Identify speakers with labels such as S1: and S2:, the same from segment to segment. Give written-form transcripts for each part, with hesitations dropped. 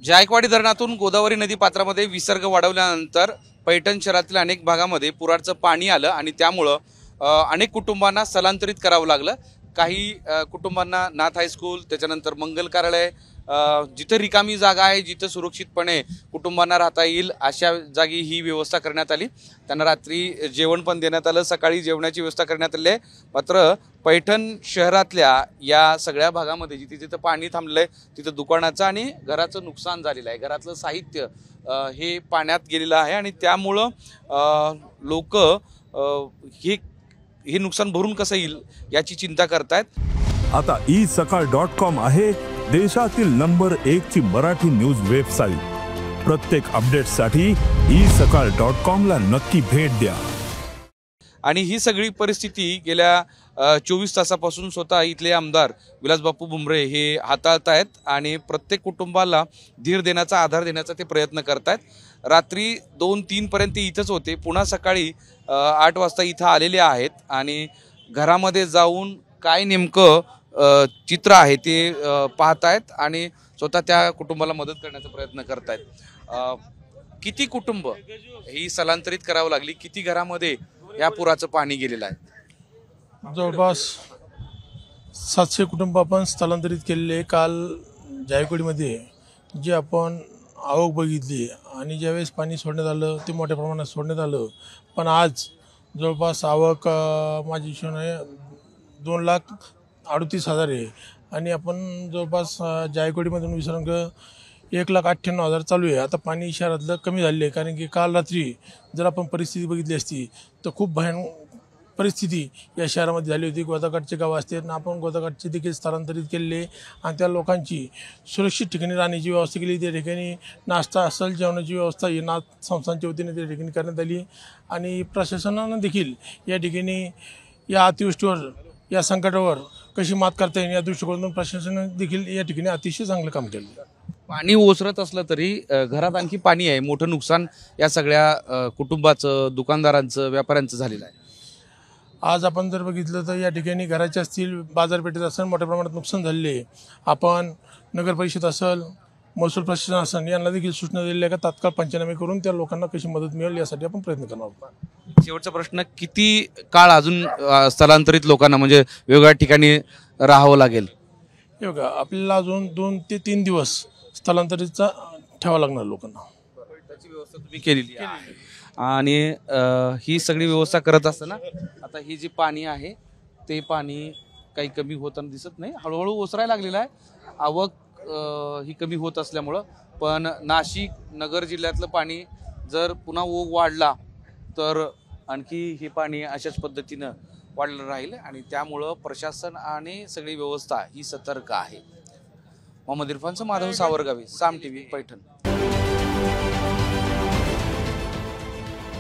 S1: जायकवाडी धरणातून गोदावरी नदी पात्रामध्ये विसर्ग वाढवल्यानंतर पैठण शहरातील अनेक भागामध्ये पुराचं पाणी आलं आणि त्यामुळं अनेक कुटुंबांना स्थलांतरित करावं लागलं। काही कुटुंबांना नाथ हायस्कूल, त्याच्यानंतर मंगल कार्यालय, जिथे रिकामी जागा आहे, जिथे सुरक्षितपणे कुटुंबांना राहता येईल अशा जागी ही व्यवस्था करण्यात आली। त्यांना रात्री जेवण पण देण्यात आलं, सकाळी जेवणाची व्यवस्था करण्यात आली आहे। मात्र पैठण शहरातल्या या सगळ्या भागामध्ये जिथे जिथे पाणी थांबलंय तिथे दुकानाचं आणि घराचं नुकसान झालेलं आहे, घरातलं साहित्य हे पाण्यात गेलेलं आहे आणि त्यामुळं लोक हे नुकसान भरून कसं येईल याची चिंता करतायत।
S2: आता isakal.com आहे देशातील नंबर 1 ची मराठी न्यूज वेबसाईट। प्रत्येक अपडेटसाठी isakal.com ला नक्की भेट द्या।
S1: आणि ही सगळी परिस्थिती गेल्या 24 तासापासून स्वतः इथले आमदार विलास बापू भुमरे हे हाताळतायत आणि प्रत्येक कुटुंबाला धीर देण्याचा, आधार देण्याचा ते प्रयत्न करतायत। रात्री 2-3 पर्यंत इथंच होते, पुन्हा सकाळी 8 वाजता इथं आलेले आहेत आणि घरामध्ये जाऊन काय नेमकं चित्र आहे ते पाहतायत आणि स्वतः त्या कुटुंबाला मदत करण्याचा प्रयत्न करतायत। किती कुटुंब ही स्थलांतरित करावं लागली, किती घरामध्ये या पुराचं पाणी गेलेलं आहे?
S3: जवळपास 700 कुटुंब आपण स्थलांतरित केलेले। काल जायकवाडीमध्ये जे आपण आवक बघितली आणि ज्यावेळेस पाणी सोडण्यात आलं ते मोठ्या प्रमाणात सोडण्यात आलं, पण आज जवळपास आवक माझी हिशोबाने 2,38,000 आहे आणि आपण जवळपास जायकवाडीमधून विसर्ग 1,98,000 चालू आहे। आता पाणी शहरातलं कमी झाले आहे, कारण की काल रात्री जर आपण परिस्थिती बघितली असती तर खूप भयानक परिस्थिती या शहरामध्ये झाली होती। गोदाकाठचे गाव असते ना, आपण गोदाकाठचे देखील स्थलांतरित केले आणि त्या लोकांची सुरक्षित ठिकाणी राहण्याची व्यवस्था केली। त्या ठिकाणी नाश्ता असेल, जेवणाची व्यवस्था ही नाथ संस्थांच्या वतीने त्या ठिकाणी करण्यात आली आणि प्रशासनानं देखील या ठिकाणी या अतिवृष्टीवर, या संकटावर कशी मात करता येईल या दृष्टिकोनातून प्रशासनाने देखील या ठिकाणी अतिशय चांगलं काम केलं।
S1: पाणी ओसरत असलं तरी घरात आणखी पाणी आहे, मोठं नुकसान या सगळ्या कुटुंबाचं, दुकानदारांचं, व्यापाऱ्यांचं झालेलं आहे।
S3: आज आपण जर बघितलं तर या ठिकाणी घराचे असतील, बाजारपेठेत असेल, मोठ्या प्रमाणात नुकसान झाले। आपण नगर परिषद असेल, महसूल प्रशासन असेल यांना देखील सूचना दिलेल्या का तात्काळ पंचनामे करून त्या लोकांना कशी मदत मिळेल यासाठी आपण प्रयत्न करणार आहोत।
S1: शेवटचा प्रश्न, किती काळ अजून स्थलांतरित लोकांना म्हणजे वेगवेगळ्या ठिकाणी राहावं लागेल?
S3: हे बघा, आपल्याला अजून 2 ते 3 दिवस स्थलांतरितचा ठेवावं लागणार लोकांना।
S1: त्याची व्यवस्था तुम्ही केलेली आहे आणि ही सगळी व्यवस्था करत असताना आता ही जी पाणी आहे ते पाणी काही कमी होताना दिसत नाही, हळूहळू ओसरायला लागलेलं आहे। आवक ही कमी होत असल्यामुळं, पण नाशिक नगर जिल्ह्यातलं पाणी जर पुन्हा ओघ वाढला तर आणखी हे पाणी अशाच पद्धतीनं वाढलं राहील आणि त्यामुळं प्रशासन आणि सगळी व्यवस्था ही सतर्क आहे। मोहम्मद इरफानचं माधव सावरगावी, साम टीव्ही, पैठण।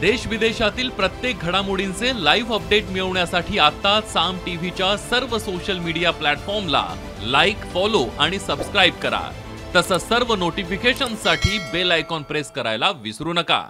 S4: देश विदेशातील प्रत्येक घडामोडींचे लाईव्ह अपडेट मिळवण्यासाठी आता साम टीव्हीच्या सर्व सोशल मीडिया प्लॅटफॉर्मला लाईक, फॉलो आणि सबस्क्राईब करा। तसंच सर्व नोटिफिकेशनसाठी बेल आयकॉन प्रेस करायला विसरू नका।